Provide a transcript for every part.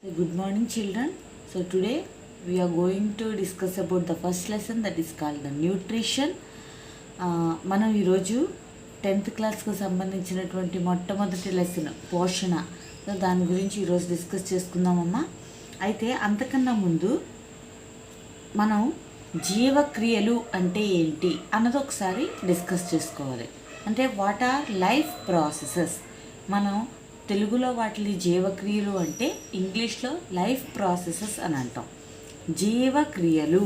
So good morning children. So today we are going to discuss about the first lesson that is called the nutrition. మనం ఈరోజు 10th క్లాస్కు సంబంధించినటువంటి మొట్టమొదటి lesson పోషణ. So దాని గురించి ఈరోజు డిస్కస్ చేసుకుందామమ్మా. అయితే అంతకన్నా ముందు మనం జీవక్రియలు అంటే ఏంటి అన్నది ఒకసారి డిస్కస్ చేసుకోవాలి. అంటే వాట్ ఆర్ లైఫ్ ప్రాసెసెస్. మనం తెలుగులో వాటిని జీవక్రియలు అంటే ఇంగ్లీష్లో లైఫ్ ప్రాసెసెస్ అని అంటాం. జీవక్రియలు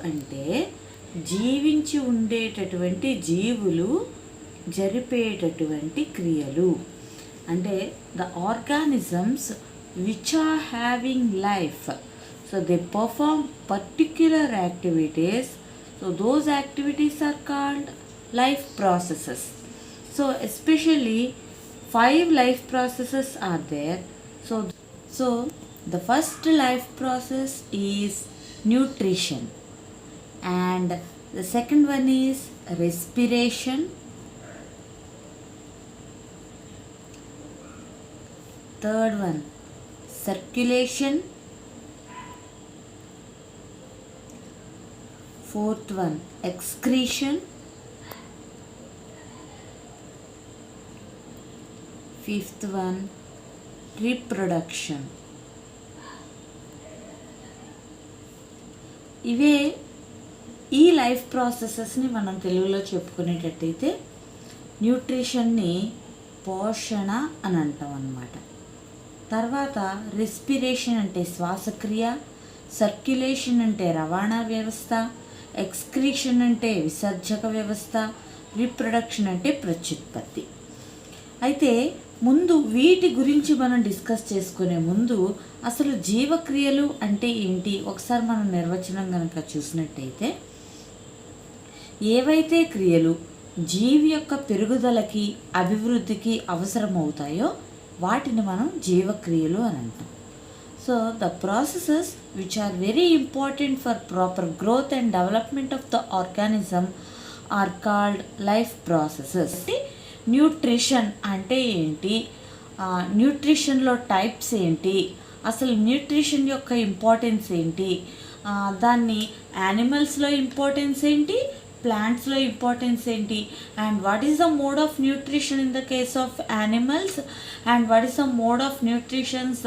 అంటే జీవించి ఉండేటటువంటి జీవులు జరిపేటటువంటి క్రియలు. అంటే the organisms which are having life, so they perform particular activities. So those activities are called life processes. So especially 5 life processes are there. So the first life process is nutrition, and the second one is respiration, third one circulation, fourth one excretion, fifth one reproduction. ఇవే ఈ life ప్రాసెసెస్ని మనం తెలుగులో చెప్పుకునేటట్టయితే న్యూట్రిషన్ని పోషణ అని అంటాం అన్నమాట. తర్వాత respiration అంటే శ్వాసక్రియ, సర్క్యులేషన్ అంటే రవాణా వ్యవస్థ, ఎక్స్క్రీషన్ అంటే విసర్జక వ్యవస్థ, రీప్రొడక్షన్ అంటే ప్రత్యుత్పత్తి. అయితే ముందు వీటి గురించి మనం డిస్కస్ చేసుకునే ముందు అసలు జీవక్రియలు అంటే ఏంటి ఒకసారి మనం నిర్వచనం కనుక చూసినట్టయితే, ఏవైతే క్రియలు జీవి యొక్క పెరుగుదలకి అభివృద్ధికి అవసరమవుతాయో వాటిని మనం జీవక్రియలు అని అంటాం. So the processes which are very important for proper growth and development of the organism are called life processes. Nutrition అంటే ఏంటి, న్యూట్రిషన్లో టైప్స్ ఏంటి, అసలు న్యూట్రిషన్ యొక్క ఇంపార్టెన్స్ ఏంటి, దాన్ని యానిమల్స్లో ఇంపార్టెన్స్ ఏంటి, ప్లాంట్స్లో ఇంపార్టెన్స్ ఏంటి, and what is the mode of nutrition in the case of animals, and what is the mode of nutritions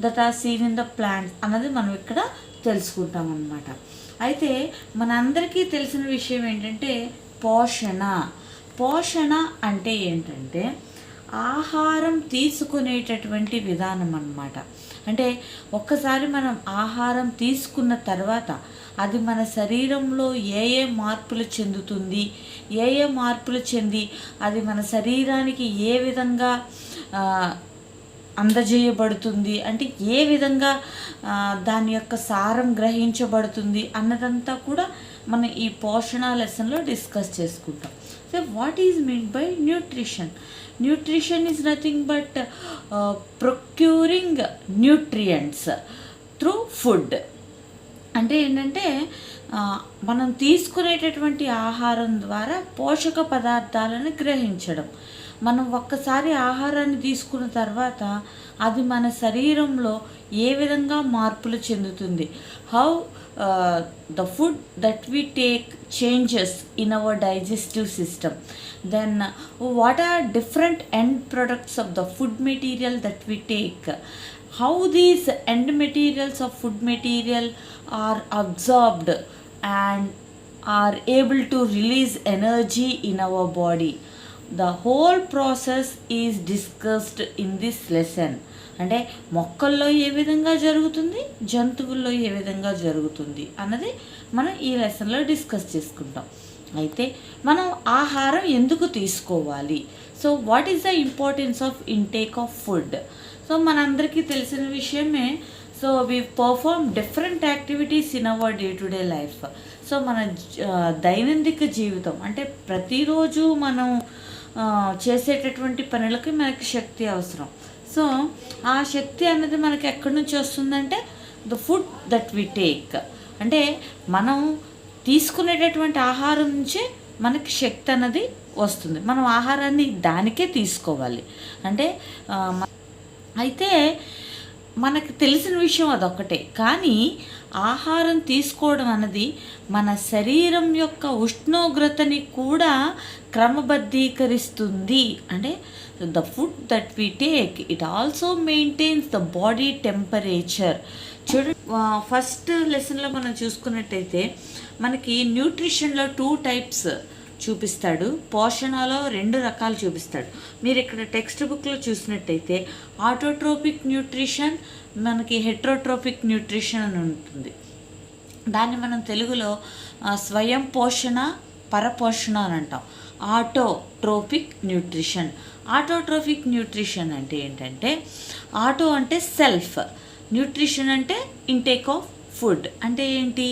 that are seen in the plants అన్నది మనం ఇక్కడ తెలుసుకుంటాం అన్నమాట. అయితే మనందరికీ తెలిసిన విషయం ఏంటంటే పోషణ అంటే ఏంటంటే ఆహారం తీసుకునేటటువంటి విధానం అన్నమాట. అంటే ఒక్కసారి మనం ఆహారం తీసుకున్న తర్వాత అది మన శరీరంలో ఏ మార్పులు చెందుతుంది, ఏ మార్పులు చెంది అది మన శరీరానికి ఏ విధంగా అందజేయబడుతుంది, అంటే ఏ విధంగా దాని యొక్క సారం గ్రహించబడుతుంది అన్నదంతా కూడా మనం ఈ పోషణ లెసన్లో డిస్కస్ చేసుకుంటాం. So what is mean by nutrition? Nutrition is nothing but procuring nutrients through food. అంటే ఏంటంటే మనం తీసుకునేటటువంటి ఆహారం ద్వారా పోషక పదార్థాలను గ్రహించడం. మనం ఒక్కసారి ఆహారాన్ని తీసుకున్న తర్వాత అది మన శరీరంలో ఏ విధంగా మార్పులు చెందుతుంది, how the food that we take changes in our digestive system, then what are different end products of the food material that we take, how these end materials of food material are absorbed and are able to release energy in our body. The whole process is discussed in this lesson. అంటే మొక్కల్లో ఏ విధంగా జరుగుతుంది, జంతువుల్లో ఏ విధంగా జరుగుతుంది అన్నది మనం ఈ లెసన్లో డిస్కస్ చేసుకుంటాం. అయితే మనం ఆహారం ఎందుకు తీసుకోవాలి, so what is the importance of intake of food? So మనందరికీ తెలిసిన విషయమే. So we perform different activities in our day to day life. So మన దైనందిక జీవితం అంటే ప్రతిరోజు మనం చేసేటటువంటి పనులకి మనకి శక్తి అవసరం. సో ఆ శక్తి అనేది మనకి ఎక్కడి నుంచి వస్తుందంటే the food that we take. అంటే మనం తీసుకునేటటువంటి ఆహారం నుంచే మనకి శక్తి అన్నది వస్తుంది. మనం ఆహారాన్ని దానికే తీసుకోవాలి. అంటే అయితే మనకు తెలిసిన విషయం అదొక్కటే, కానీ ఆహారం తీసుకోవడం అన్నది మన శరీరం యొక్క ఉష్ణోగ్రతని కూడా క్రమబద్ధీకరిస్తుంది. అంటే the food that we take it also maintains the body temperature. చూడండి, ఫస్ట్ లెసన్లో మనం చూసుకున్నట్టయితే మనకి న్యూట్రిషన్లో 2 టైప్స్ చూపిస్తాడు, పోషణలో 2 రకాలు చూపిస్తాడు. మీరు ఇక్కడ టెక్స్ట్ బుక్లో చూసినట్టయితే ఆటోట్రోపిక్ న్యూట్రిషన్, మనకి హెట్రోట్రోపిక్ న్యూట్రిషన్ అని ఉంటుంది. దాన్ని మనం తెలుగులో స్వయం పోషణ, పరపోషణ అని అంటాం. Autotrophic nutrition. ఆటోట్రోపిక్ న్యూట్రిషన్ అంటే ఏంటంటే, ఆటో అంటే సెల్ఫ్, న్యూట్రిషన్ అంటే ఇంటేక్ ఆఫ్ ఫుడ్. అంటే ఏంటి?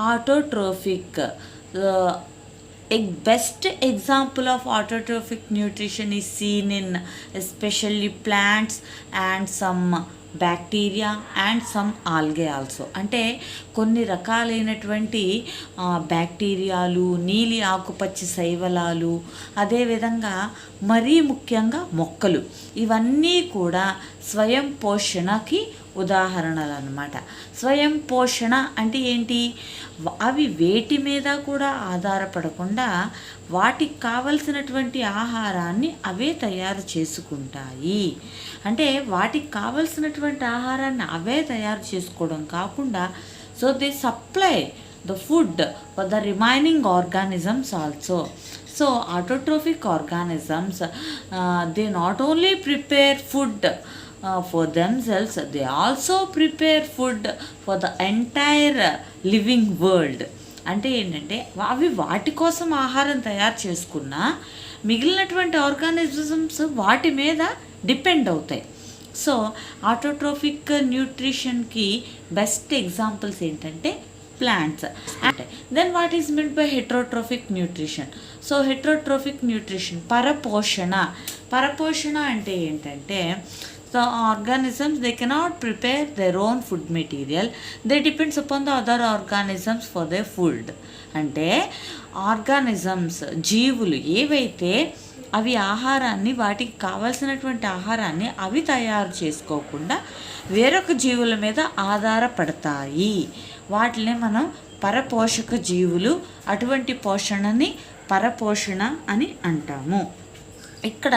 Autotrophic a best example of autotrophic nutrition is seen in especially plants and some bacteria and some algae also. అంటే కొన్ని రకాలైనటువంటి బ్యాక్టీరియాలు, నీలి ఆకుపచ్చ శైవలాలు, అదేవిధంగా మరీ ముఖ్యంగా మొక్కలు, ఇవన్నీ కూడా స్వయం పోషణకి ఉదాహరణలు అన్నమాట. స్వయం పోషణ అంటే ఏంటి? అవి వేటి మీద కూడా ఆధారపడకుండా వాటికి కావలసినటువంటి ఆహారాన్ని అవే తయారు చేసుకుంటాయి. అంటే వాటికి కావలసినటువంటి ఆహారాన్ని అవే తయారు చేసుకోవడం కాకుండా, so they supply the food for the remaining organisms also. So autotrophic organisms they not only prepare food for themselves, they also prepare food for the entire living world. అంటే ఏంటంటే అవి వాటి కోసం ఆహారం తయారు చేసుకున్నా మిగిలినటువంటి ఆర్గానిజమ్స్ వాటి మీద డిపెండ్ అవుతాయి. సో ఆటోట్రోఫిక్ న్యూట్రిషన్కి బెస్ట్ ఎగ్జాంపుల్స్ ఏంటంటే plants. Then what is mean by heterotrophic nutrition? So heterotrophic nutrition పరపోషణ. పరపోషణ అంటే ఏంటంటే, the organisms they cannot prepare their own food material, they depends upon the other organisms for their food. అంటే organisms, జీవులు ఏవైతే అవి ఆహారాన్ని, వాటికి కావాల్సినటువంటి ఆహారాన్ని అవి తయారు చేసుకోకుండా వేరొక జీవుల మీద ఆధారపడతాయి. వాటిని మనం పరపోషక జీవులు, అటువంటి పోషణని పరపోషణ అని అంటాము. ఇక్కడ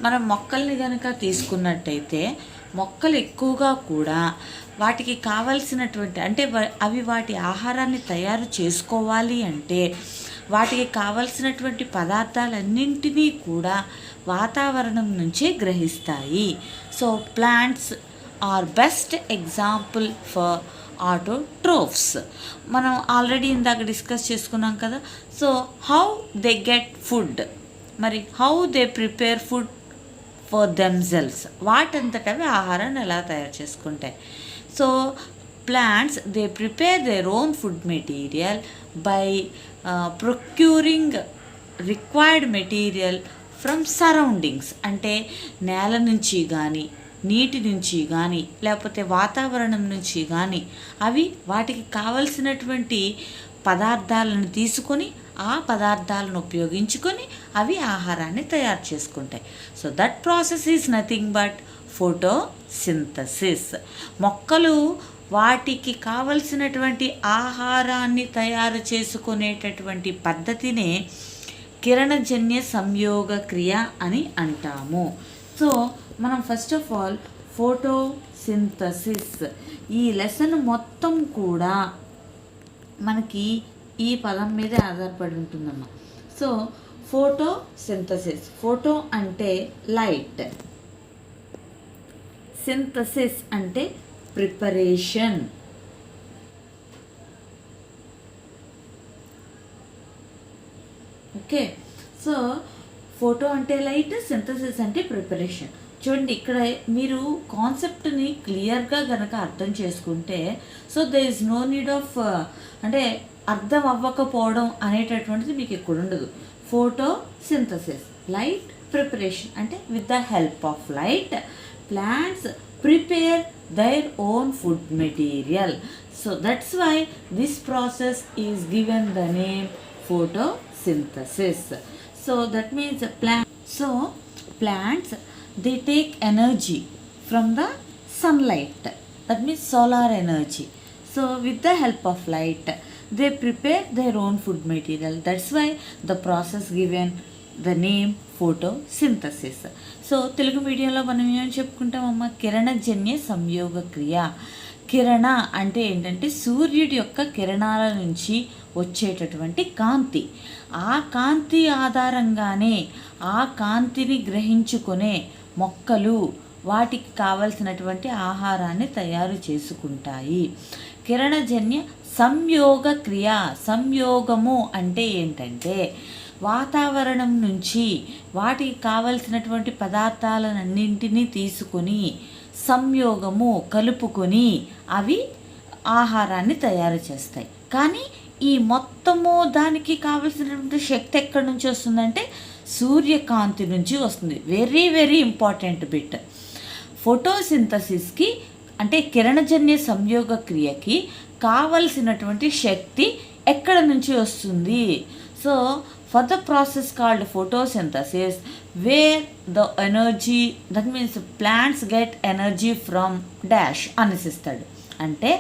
మనం మొక్కల్ని కనుక తీసుకున్నట్టయితే, మొక్కలు ఎక్కువగా కూడా వాటికి కావలసినటువంటి, అంటే అవి వాటి ఆహారాన్ని తయారు చేసుకోవాలి అంటే వాటికి కావలసినటువంటి పదార్థాలన్నింటినీ కూడా వాతావరణం నుంచే గ్రహిస్తాయి. So plants are best example for autotrophs. మనం ఆల్రెడీ ఇందాక డిస్కస్ చేసుకున్నాం కదా. So how they get food, మరి how they prepare food for themselves, వాటంతటవి ఆహారాన్ని ఎలా తయారు చేసుకుంటాయి. So plants they prepare their own food material by procuring required material from surroundings. అంటే నేల నుంచి కానీ, నీటి నుంచి కానీ, లేకపోతే వాతావరణం నుంచి కానీ అవి వాటికి కావలసినటువంటి పదార్థాలను తీసుకొని, ఆ పదార్థాలను ఉపయోగించుకొని అవి ఆహారాన్ని తయారు చేసుకుంటాయి. So that process is nothing but photosynthesis. మొక్కలు వాటికి కావలసినటువంటి ఆహారాన్ని తయారు చేసుకునేటటువంటి పద్ధతినే కిరణజన్య సంయోగ క్రియ అని అంటాము. సో మనం ఫస్ట్ ఆఫ్ ఆల్ ఫోటోసింథసిస్, ఈ లెసన్ మొత్తం కూడా మనకి ఈ పదం మీదే ఆధారపడి ఉంటుందమ్మా. సో ఫోటోసింథసిస్, ఫోటో అంటే లైట్, సింథసిస్ అంటే ప్రిపరేషన్. ఓకే, సో ఫోటో అంటే లైట్, సింథసిస్ అంటే ప్రిపరేషన్. చూడండి, ఇక్కడ మీరు కాన్సెప్ట్ని క్లియర్గా కనుక అర్థం చేసుకుంటే, so there is no need of, అంటే అర్థం అవ్వకపోవడం అనేటటువంటిది మీకు ఇక్కడ ఉండదు. ఫోటోసింథసిస్, లైట్ ప్రిపరేషన్, అంటే with the help of light plants prepare their own food material. So that's why this process is given the name photosynthesis. So that means plants they take energy from the sunlight, that means solar energy. So with the help of light they prepare their own food material. That's why the process given the name photosynthesis. So Telugu మీడియంలో మనం ఏమని చెప్పుకుంటామమ్మా, కిరణజన్య సంయోగ క్రియ. కిరణ అంటే ఏంటంటే సూర్యుడి యొక్క కిరణాల నుంచి వచ్చేటటువంటి కాంతి. ఆ కాంతి ఆధారంగానే ఆ కాంతిని గ్రహించుకునే మొక్కలు వాటికి కావలసినటువంటి ఆహారాన్ని తయారు చేసుకుంటాయి. కిరణజన్య సంయోగ క్రియ. సంయోగము అంటే ఏంటంటే వాతావరణం నుంచి వాటికి కావలసినటువంటి పదార్థాలన్నింటినీ తీసుకొని సంయోగము కలుపుకొని అవి ఆహారాన్ని తయారు చేస్తాయి. కానీ ఈ మొత్తము దానికి కావలసినటువంటి శక్తి ఎక్కడి నుంచి వస్తుందంటే సూర్యకాంతి నుంచి వస్తుంది. Very very important bit. ఫోటోసింథసిస్కి అంటే కిరణజన్య సంయోగ క్రియకి కావలసినటువంటి శక్తి ఎక్కడ నుంచి వస్తుంది? So for the process called photosynthesis where the energy, that means plants get energy from dash అనేసిస్తాడు. అంటే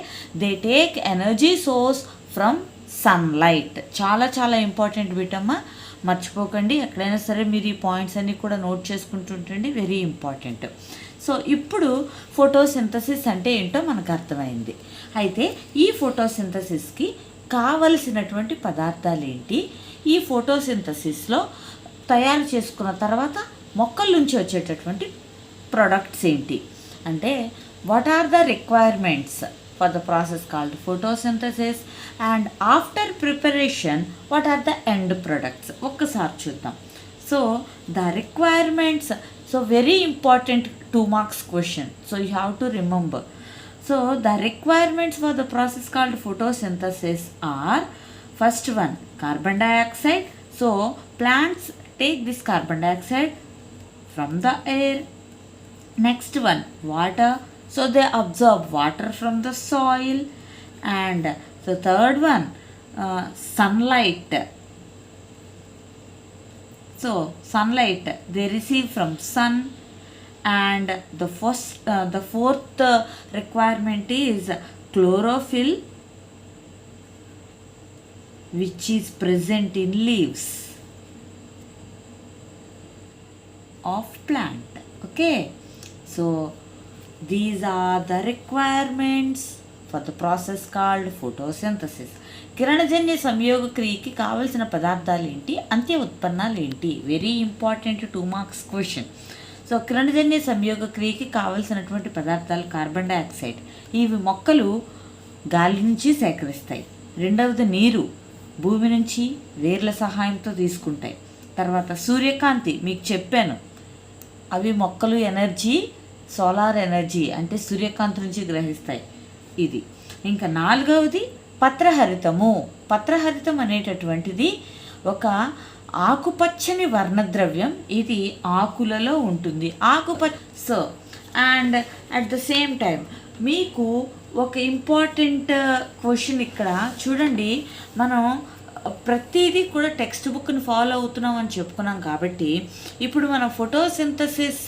they take energy source from sunlight. చాలా చాలా ఇంపార్టెంట్ బిట్ అమ్మ, మర్చిపోకండి. ఎక్కడైనా సరే మీరు ఈ పాయింట్స్ అన్నీ కూడా నోట్ చేసుకుంటుంటండి, వెరీ ఇంపార్టెంట్. సో ఇప్పుడు ఫోటోసింథసిస్ అంటే ఏంటో మనకు అర్థమైంది. అయితే ఈ ఫోటోసింథసిస్కి కావలసినటువంటి పదార్థాలు ఏంటి, ఈ ఫోటోసింథసిస్లో తయారు చేసుకున్న తర్వాత మొక్కల నుంచి వచ్చేటటువంటి ప్రొడక్ట్స్ ఏంటి అంటే what are the requirements for the process called photosynthesis and after preparation what are the end products ఒక్కసారి చూద్దాం. So the requirements, so very important 2 marks question, so you have to remember. So the requirements for the process called photosynthesis are, first one, carbon dioxide. So plants take this carbon dioxide from the air. Next one, water. So they absorb water from the soil. And the third one, sunlight. So sunlight they receive from sun. And the fourth requirement is chlorophyll, which is present in leaves of plant. Okay, so these are the requirements for the process called photosynthesis. కిరణజన్య సంయోగ క్రియకి కావలసిన పదార్థాలు ఏంటి, అంత్య ఉత్పన్నాలు ఏంటి, very important 2 marks question. So కిరణజన్య సంయోగ క్రియకి కావలసినటువంటి పదార్థాలు కార్బన్ డైఆక్సైడ్, ఇవి మొక్కలు గాలి నుంచి సేకరిస్తాయి. రెండవది నీరు, భూమి నుంచి వేర్ల సహాయంతో తీసుకుంటాయి. తర్వాత సూర్యకాంతి, మీకు చెప్పాను, అవి మొక్కలు ఎనర్జీ సోలార్ ఎనర్జీ అంటే సూర్యకాంతి నుంచి గ్రహిస్తాయి. ఇది ఇంకా నాలుగవది పత్రహరితము. పత్రహరితం అనేటటువంటిది ఒక ఆకుపచ్చని వర్ణద్రవ్యం, ఇది ఆకులలో ఉంటుంది, so and at the same time మీకు ఒక ఇంపార్టెంట్ క్వశ్చన్ ఇక్కడ చూడండి. మనం ప్రతిదీ కూడా టెక్స్ట్ బుక్ని ఫాలో అవుతున్నాం అని చెప్పుకున్నాం కాబట్టి ఇప్పుడు మన ఫోటోసింథసిస్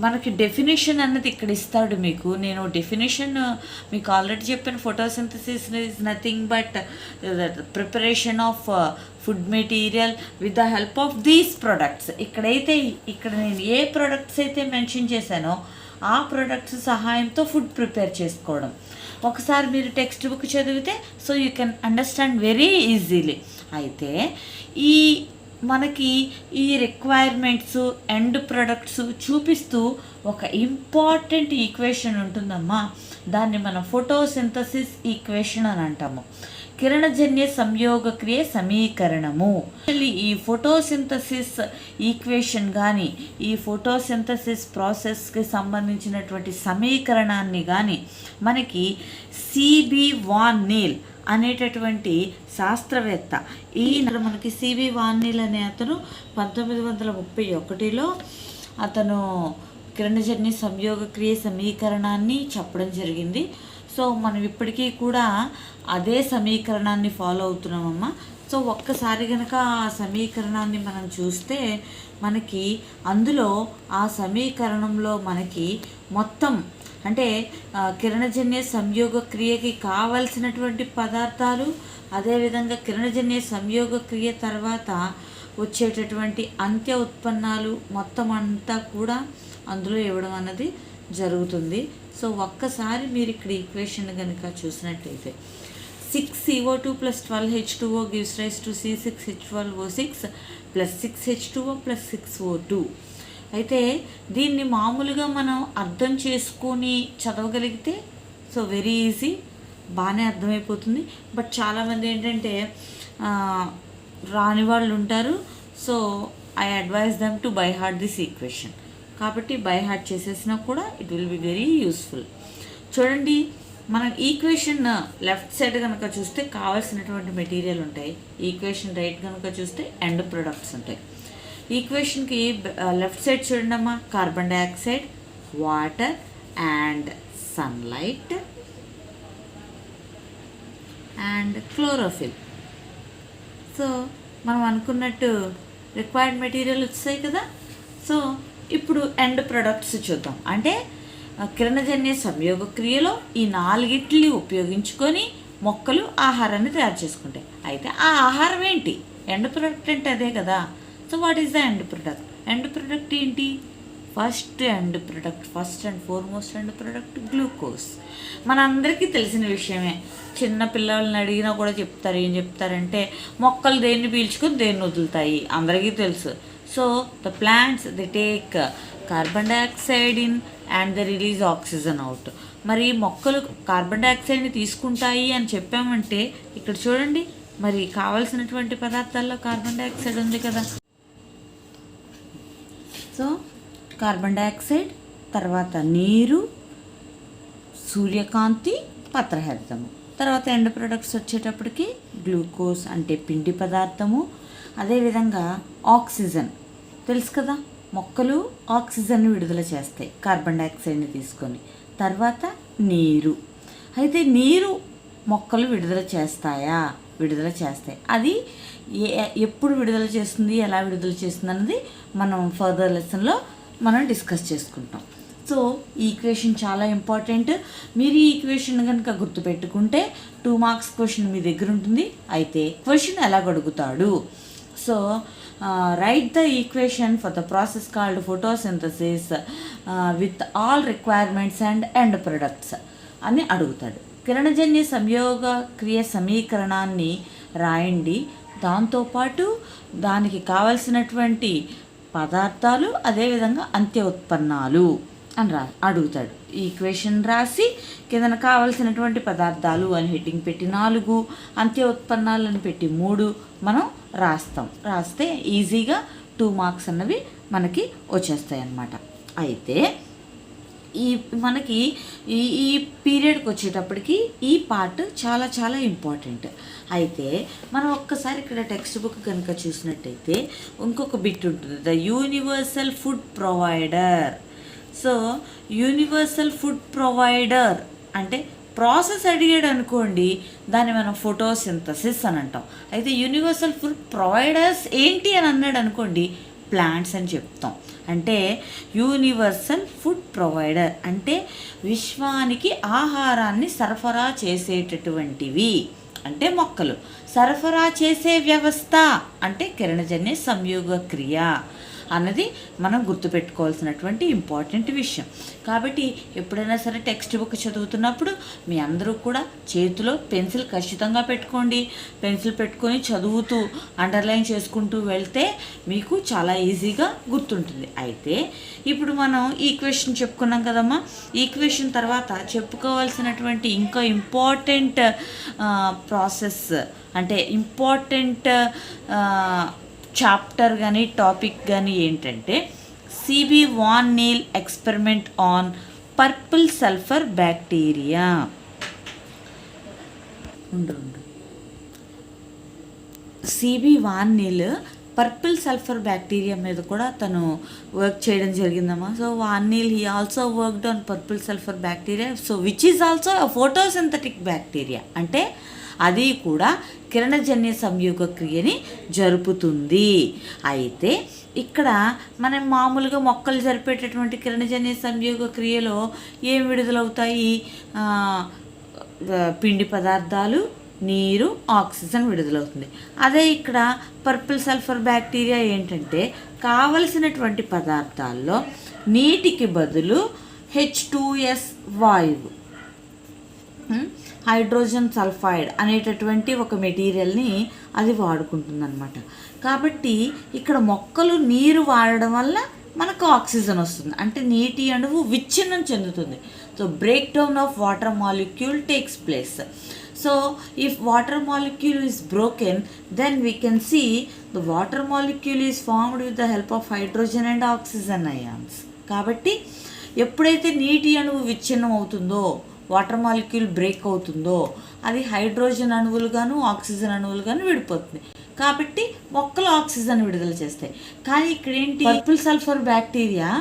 మనకి డెఫినేషన్ అన్నది ఇక్కడ ఇస్తాడు మీకు. నేను డెఫినేషన్ మీకు ఆల్రెడీ చెప్పాను. Photosynthesis is nothing but preparation of food material with the help of these products. ఇక్కడ నేను ఏ ప్రొడక్ట్స్ అయితే మెన్షన్ చేశానో ఆ ప్రొడక్ట్స్ సహాయంతో ఫుడ్ ప్రిపేర్ చేసుకోవడం. ఒకసారి మీరు టెక్స్ట్ బుక్ చదివితే so you can understand very easily. అయితే మనకి ఈ రిక్వైర్మెంట్స్ ఎండ్ ప్రొడక్ట్స్ చూపిస్తూ ఒక ఇంపార్టెంట్ ఈక్వేషన్ ఉంటుందమ్మా. దాన్ని మనం ఫోటోసింథసిస్ ఈక్వేషన్ అని అంటాము. కిరణజన్య సంయోగ క్రియ సమీకరణము. ఈ ఫోటోసింథసిస్ ఈక్వేషన్ కానీ ఈ ఫోటోసింథసిస్ ప్రాసెస్కి సంబంధించినటువంటి సమీకరణాన్ని కానీ మనకి సిబి వాన్ నీల్ అనేటటువంటి శాస్త్రవేత్త, మనకి సిబి వాన్ నీల్ అనే అతను 1931లో అతను కిరణజన్య సంయోగ క్రియ సమీకరణాన్ని చెప్పడం జరిగింది. సో మనం ఇప్పటికీ కూడా అదే సమీకరణాన్ని ఫాలో అవుతున్నామమ్మా. సో ఒక్కసారి కనుక ఆ సమీకరణాన్ని మనం చూస్తే మనకి అందులో ఆ సమీకరణంలో మనకి మొత్తం అంటే కిరణజన్య సంయోగ క్రియకి కావలసినటువంటి పదార్థాలు, అదేవిధంగా కిరణజన్య సంయోగ క్రియ తర్వాత వచ్చేటటువంటి అంత్య ఉత్పన్నాలు మొత్తం అంతా కూడా అందులో ఇవ్వడం అన్నది జరుగుతుంది. సో ఒక్కసారి మీరు ఇక్కడ ఈక్వేషన్ కనుక చూసినట్లయితే 6CO2 + 12H2O gives rise to C6H12O6 + 6H2O + 6O2. అయితే దీన్ని మామూలుగా మనం అర్థం చేసుకొని చదవగలిగితే సో వెరీ ఈజీ, బాగానే అర్థమైపోతుంది. బట్ చాలామంది ఏంటంటే రాని వాళ్ళు ఉంటారు. So I advise them to by heart this equation. కాబట్టి బై హార్ట్ చేసేసినా కూడా it will be very useful. చూడండి, మనం ఈక్వేషన్ లెఫ్ట్ సైడ్ కనుక చూస్తే కావాల్సినటువంటి మెటీరియల్ ఉంటాయి, ఈక్వేషన్ రైట్ కనుక చూస్తే ఎండ్ ప్రొడక్ట్స్ ఉంటాయి. ఈక్వేషన్కి లెఫ్ట్ సైడ్ చూడండమ్మా, carbon dioxide, water and sunlight and chlorophyll. So మనం అనుకున్నట్టు రిక్వైర్డ్ మెటీరియల్ వచ్చాయి కదా. సో ఇప్పుడు ఎండ్ ప్రొడక్ట్స్ చూద్దాం. అంటే కిరణజన్య సంయోగ క్రియలో ఈ 4 ఉపయోగించుకొని మొక్కలు ఆహారాన్ని తయారు చేసుకుంటాయి. అయితే ఆ ఆహారం ఏంటి? ఎండ్ ప్రొడక్ట్ అంటే అదే కదా. So what is the end product? End product ఏంటి? First and foremost end product glucose. మనందరికీ తెలిసిన విషయమే. చిన్న పిల్లల్ని అడిగినా కూడా చెప్తారు. ఏం చెప్తారంటే మొక్కలు దేన్ని పీల్చుకొని దేన్ని వదులుతాయి, అందరికీ తెలుసు. So the plants they take carbon dioxide in and they release oxygen out. మరి మొక్కలు కార్బన్ డైఆక్సైడ్ని తీసుకుంటాయి అని చెప్పామంటే ఇక్కడ చూడండి, మరి కావాల్సినటువంటి పదార్థాల్లో కార్బన్ డైఆక్సైడ్ ఉంది కదా. సో కార్బన్ డైఆక్సైడ్ తర్వాత నీరు, సూర్యకాంతి, పత్రహరితము, తర్వాత ఎండ్ ప్రొడక్ట్స్ వచ్చేటప్పటికి గ్లూకోజ్ అంటే పిండి పదార్థము, అదేవిధంగా ఆక్సిజన్ తెలుసు కదా, మొక్కలు ఆక్సిజన్ని విడుదల చేస్తాయి కార్బన్ డైఆక్సైడ్ని తీసుకొని. తర్వాత నీరు. అయితే నీరు మొక్కలు విడుదల చేస్తాయా? విడుదల చేస్తాయి. అది ఎప్పుడు విడుదల చేస్తుంది, ఎలా విడుదల చేస్తుంది అన్నది మనం ఫర్దర్ లెసన్లో మనం డిస్కస్ చేసుకుంటాం. సో ఈ ఈక్వేషన్ చాలా ఇంపార్టెంట్. మీరు ఈ ఈక్వేషన్ కనుక గుర్తుపెట్టుకుంటే 2 మార్క్స్ క్వశ్చన్ మీ దగ్గర ఉంటుంది. అయితే క్వశ్చన్ ఎలా అడుగుతాడు? So right the equation for the process called photosynthesis with all requirements and end products అని అడుగుతాడు. కిరణజన్య సంయోగ క్రియ సమీకరణాన్ని రాయండి, దాంతోపాటు దానికి కావలసినటువంటి పదార్థాలు, అదేవిధంగా అంత్య ఉత్పన్నాలు అని అడుగుతాడు. ఈ ఈక్వేషన్ రాసి కింద కావలసినటువంటి పదార్థాలు అని హెడ్డింగ్ పెట్టి 4, అంత్య ఉత్పన్నాలను పెట్టి 3 మనం రాస్తే ఈజీగా 2 మార్క్స్ అన్నవి మనకి వచ్చేస్తాయి అన్నమాట. అయితే మనకి ఈ పీరియడ్కి వచ్చేటప్పటికి ఈ పార్ట్ చాలా చాలా ఇంపార్టెంట్. అయితే మనం ఒక్కసారి ఇక్కడ టెక్స్ట్ బుక్ కనుక చూసినట్టయితే ఇంకొక బిట్ ఉంటుంది, the universal food provider. So universal food provider అంటే ప్రాసెస్ అడిగాడు అనుకోండి, దాన్ని మనం ఫోటోసింథసిస్ అని అంటాం. అయితే యూనివర్సల్ ఫుడ్ ప్రొవైడర్స్ ఏంటి అని అన్నాడు అనుకోండి, ప్లాంట్స్ అని చెప్తాం. అంటే యూనివర్సల్ ఫుడ్ ప్రొవైడర్ అంటే విశ్వానికి ఆహారాన్ని సరఫరా చేసేటటువంటివి అంటే మొక్కలు. సరఫరా చేసే వ్యవస్థ అంటే కిరణజన్య సంయోగ క్రియ అన్నది మనం గుర్తుపెట్టుకోవాల్సినటువంటి ఇంపార్టెంట్ విషయం. కాబట్టి ఎప్పుడైనా సరే టెక్స్ట్ బుక్ చదువుతున్నప్పుడు మీ అందరూ కూడా చేతిలో పెన్సిల్ ఖచ్చితంగా పెట్టుకోండి. పెన్సిల్ పెట్టుకొని చదువుతూ అండర్లైన్ చేసుకుంటూ వెళ్తే మీకు చాలా ఈజీగా గుర్తుంటుంది. అయితే ఇప్పుడు మనం ఈక్వేషన్ చెప్పుకున్నాం కదమ్మా. ఈక్వేషన్ తర్వాత చెప్పుకోవాల్సినటువంటి ఇంకా ఇంపార్టెంట్ ప్రాసెస్ అంటే ఇంపార్టెంట్ చాప్టర్ కానీ టాపిక్ కానీ ఏంటంటే C B van Niel experiment on purple sulphur bacteria. C B van Niel purple sulphur bacteria మీద కూడా తను వర్క్ చేయడం జరిగిందమ్మా. So van Niel he also worked on purple sulphur bacteria, so which is also photosynthetic bacteria. అంటే అది కూడా కిరణజన్య సంయోగ క్రియని జరుపుతుంది. అయితే ఇక్కడ మనం మామూలుగా మొక్కలు జరిపేటటువంటి కిరణజన్య సంయోగ క్రియలో ఏం విడుదలవుతాయి? పిండి పదార్థాలు, నీరు, ఆక్సిజన్ విడుదలవుతుంది. అదే ఇక్కడ పర్పుల్ సల్ఫర్ బ్యాక్టీరియా ఏంటంటే కావలసినటువంటి పదార్థాల్లో నీటికి బదులు H2S వాయువు, హైడ్రోజన్ సల్ఫైడ్ అనేటటువంటి ఒక మెటీరియల్ని అది వాడుకుంటుందన్నమాట. కాబట్టి ఇక్కడ మొక్కలు నీరు వాడడం వల్ల మనకు ఆక్సిజన్ వస్తుంది, అంటే నీటి అణువు విచ్ఛిన్నం చెందుతుంది. So break down of water molecule takes place. So if water molecule is broken, then we can see the water molecule is formed with the help of hydrogen and oxygen ions. కాబట్టి ఎప్పుడైతే నీటి అణువు విచ్ఛిన్నం అవుతుందో, water molecule break అవుతుందో, అది hydrogen అణువులుగాను oxygen అణువులుగాను విడిపోతుంది. కాబట్టి మొక్కలు ఆక్సిజన్ విడుదల చేస్తాయి. కానీ ఇక్కడ ఏంటి, పర్పుల్ సల్ఫర్ బ్యాక్టీరియా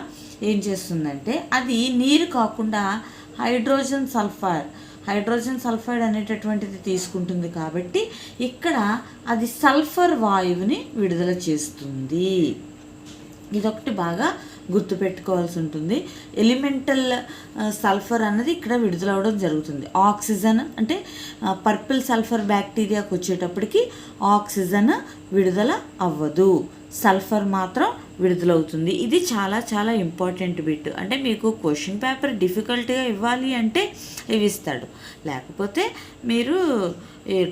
ఏం చేస్తుందంటే అది నీరు కాకుండా హైడ్రోజన్ సల్ఫైడ్ అనేటటువంటిది తీసుకుంటుంది. కాబట్టి ఇక్కడ అది సల్ఫర్ వాయువుని విడుదల చేస్తుంది. ఇదొకటి బాగా గుర్తుపెట్టుకోవాల్సి ఉంటుంది. ఎలిమెంటల్ సల్ఫర్ అన్నది ఇక్కడ విడుదలవడం జరుగుతుంది. ఆక్సిజన్ అంటే పర్పుల్ సల్ఫర్ బ్యాక్టీరియాకు వచ్చేటప్పటికి ఆక్సిజన్ విడుదల అవ్వదు, సల్ఫర్ మాత్రం విడుదలవుతుంది. ఇది చాలా చాలా ఇంపార్టెంట్ బిట్. అంటే మీకు క్వశ్చన్ పేపర్ డిఫికల్ట్గా ఇవ్వాలి అంటే ఇవి ఇస్తాడు, లేకపోతే మీరు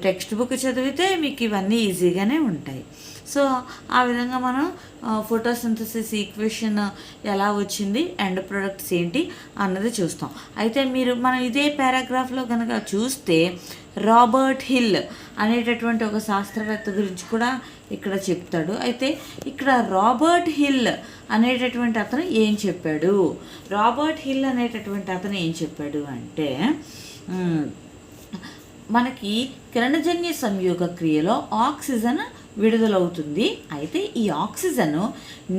టెక్స్ట్ బుక్ చదివితే మీకు ఇవన్నీ ఈజీగానే ఉంటాయి. సో ఆ విధంగా మనం ఫోటోసింథసిస్ ఈక్వేషన్ ఎలా వచ్చింది, ఎండ్ ప్రొడక్ట్స్ ఏంటి అన్నది చూస్తాం. అయితే మనం ఇదే పారాగ్రాఫ్లో కనుక చూస్తే రాబర్ట్ హిల్ అనేటటువంటి ఒక శాస్త్రవేత్త గురించి కూడా ఇక్కడ చెప్తాడు. అయితే ఇక్కడ రాబర్ట్ హిల్ అనేటటువంటి అతను ఏం చెప్పాడు? రాబర్ట్ హిల్ అనేటటువంటి అతను ఏం చెప్పాడు అంటే మనకి కిరణజన్య సంయోగ క్రియలో ఆక్సిజన్ విడుదలవుతుంది. అయితే ఈ ఆక్సిజన్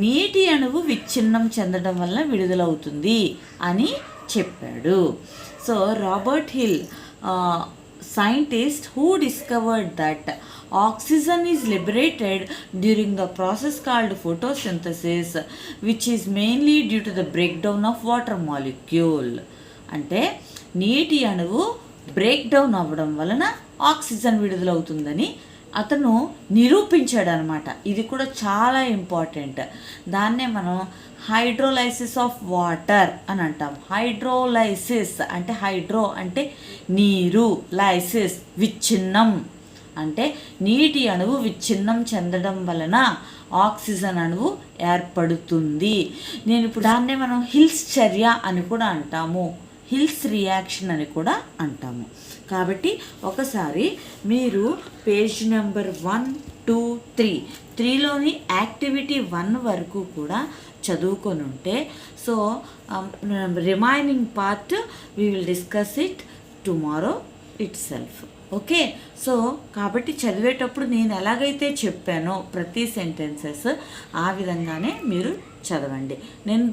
నీటి అణువు విచ్ఛిన్నం చెందడం వల్ల విడుదలవుతుంది అని చెప్పాడు. So Robert hill scientist who discovered that oxygen is liberated during the process called photosynthesis, which is mainly due to the breakdown of water molecule. అంటే నీటి అణువు బ్రేక్ డౌన్ అవ్వడం వలన ఆక్సిజన్ విడుదలవుతుందని అతను నిరూపించాడు అనమాట. ఇది కూడా చాలా ఇంపార్టెంట్. దాన్నే మనం హైడ్రోలైసిస్ ఆఫ్ వాటర్ అని అంటాం. హైడ్రోలైసిస్ అంటే హైడ్రో అంటే నీరు, లైసిస్ విచ్ఛిన్నం అంటే నీటి అణువు విచ్ఛిన్నం చెందడం వలన ఆక్సిజన్ అణువు ఏర్పడుతుంది. నేను ఇప్పుడు దాన్నే మనం హిల్స్ చర్య అని కూడా అంటాము, హిల్స్ రియాక్షన్ అని కూడా అంటాము. కాబట్టి ఒకసారి మీరు పేజ్ నెంబర్ 1, 2, 3లోని యాక్టివిటీ 1 వరకు కూడా చదువుకొని ఉంటే, so remaining part we will discuss it tomorrow it self. Okay, so కాబట్టి చదివేటప్పుడు నేను ఎలాగైతే చెప్పానో ప్రతి సెంటెన్సెస్ ఆ విధంగానే మీరు చదవండి. నేను